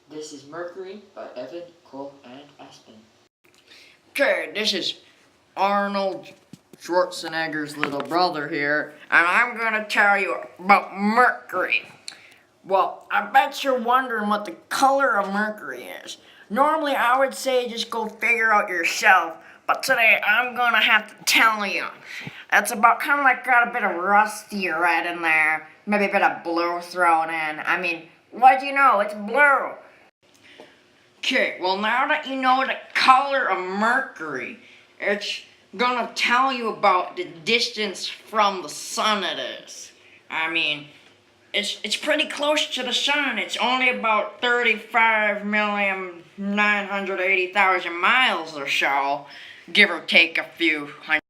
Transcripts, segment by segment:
This is Mercury by Evan, Cole, and Aspen. Okay, this is Arnold Schwarzenegger's little brother here, and I'm gonna tell you about Mercury. Well, I bet you're wondering what the color of Mercury is. Normally, I would say just go figure out yourself, but today I'm gonna have to tell you. It's about kind of like got a bit of rusty red in there, maybe a bit of blue thrown in. I mean, what do you know? It's blue. Okay, well now that you know the color of Mercury, it's gonna tell you about the distance from the sun it is. I mean, it's pretty close to the sun. It's only about 35,980,000 miles or so, give or take a few hundred.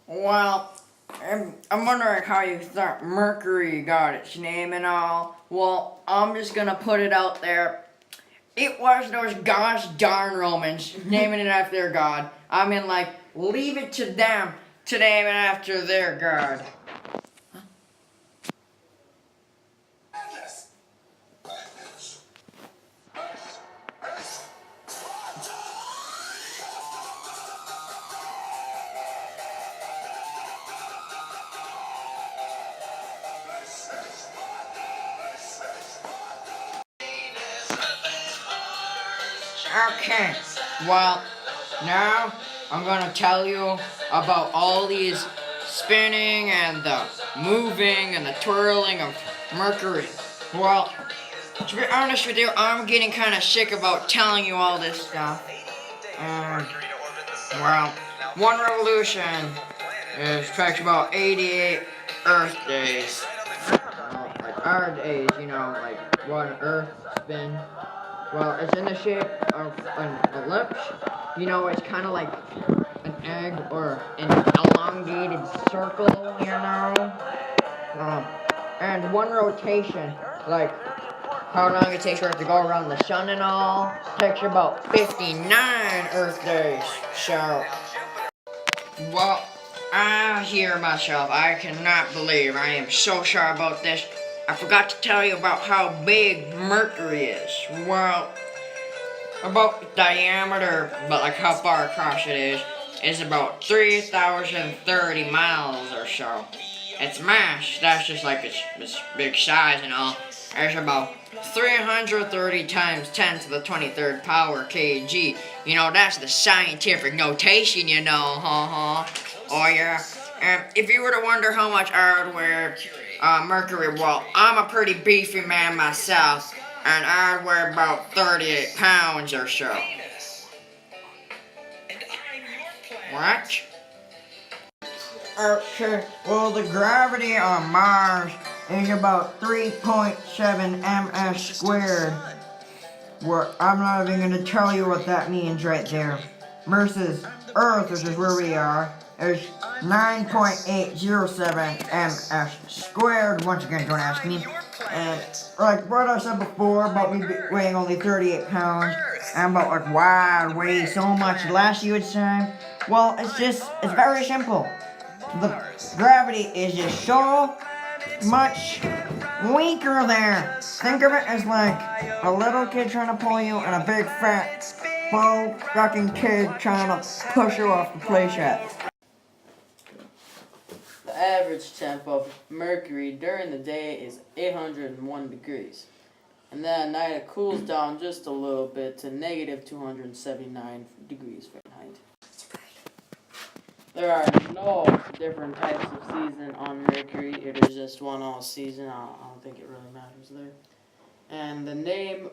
Well, I'm wondering how you thought Mercury got its name and all. Well, I'm just gonna put it out there. It was those gosh darn Romans naming it after their god. I mean, like, leave it to them to name it after their god. Okay, well, now I'm gonna tell you about all these spinning and the moving and the twirling of Mercury. Well, to be honest with you, I'm getting kind of sick about telling you all this stuff. Well, one revolution tracks about 88 Earth days. Like our days, like one Earth spin. Well, it's in the shape of an ellipse. It's kind of like an egg or an elongated circle, And one rotation, like how long it takes for it to go around the sun and all, takes about 59 Earth days. So, well, I hear myself. I cannot believe I am so sorry about this. I forgot to tell you about how big Mercury is. Well, about diameter, but like how far across it is about 3,030 miles or so. Its mass, that's just like its big size and all, is about 330 times 10 to the 23rd power kg. That's the scientific notation, Oh yeah. And if you were to wonder how much I would weigh Mercury, well, I'm a pretty beefy man myself, and I'd weigh about 38 pounds or so. What? Okay, well, the gravity on Mars is about 3.7 ms squared. Well, I'm not even going to tell you what that means right there. Versus Earth, which is where we are, is 9.807 ms squared. Once again, don't ask me. And like what I said before about me weighing only 38 pounds, and about like why I weigh so much less, you would say. Well, it's very simple. The gravity is just so much weaker there. Think of it as like a little kid trying to pull you and a big fat bull fucking kid trying to push you off the playset. The average temp of Mercury during the day is 801 degrees. And then at night it cools down just a little bit to negative 279 degrees Fahrenheit. There are no different types of season on Mercury. It is just one all season. I don't think it really matters there. And the name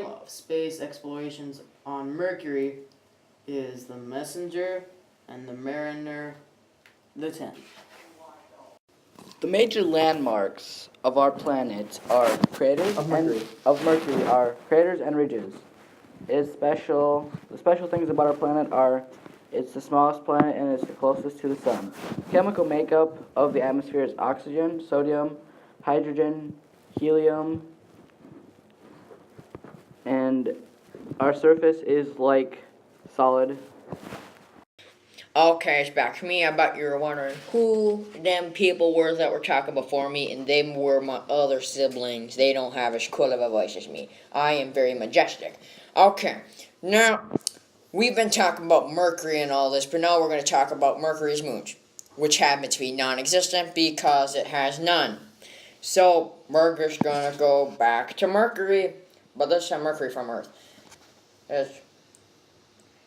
of space explorations on Mercury is the Messenger and the Mariner, the 10. The major landmarks of our planet are craters Of Mercury. of Mercury are craters and ridges. The special things about our planet are it's the smallest planet and it's the closest to the sun. Chemical makeup of the atmosphere is oxygen, sodium, hydrogen, helium, and our surface is like solid. Okay, it's back to me. I bet you were wondering who them people were that were talking before me, and them were my other siblings. They don't have as cool of a voice as me. I am very majestic. Okay, now we've been talking about Mercury and all this, but now we're going to talk about Mercury's moons, which happen to be non-existent because it has none. So we're just going to go back to Mercury, but this time Mercury from Earth.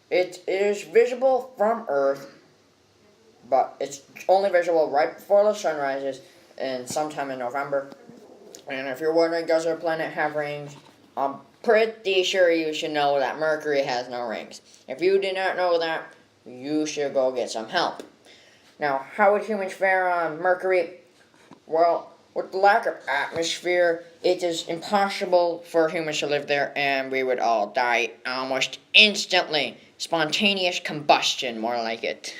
It is visible from Earth, but it's only visible right before the sun rises and sometime in November. And if you're wondering, does our planet have rings? I'm pretty sure you should know that Mercury has no rings. If you do not know that, you should go get some help. Now, how would humans fare on Mercury? Well, with the lack of atmosphere, it is impossible for humans to live there, and we would all die almost instantly. Spontaneous combustion, more like it.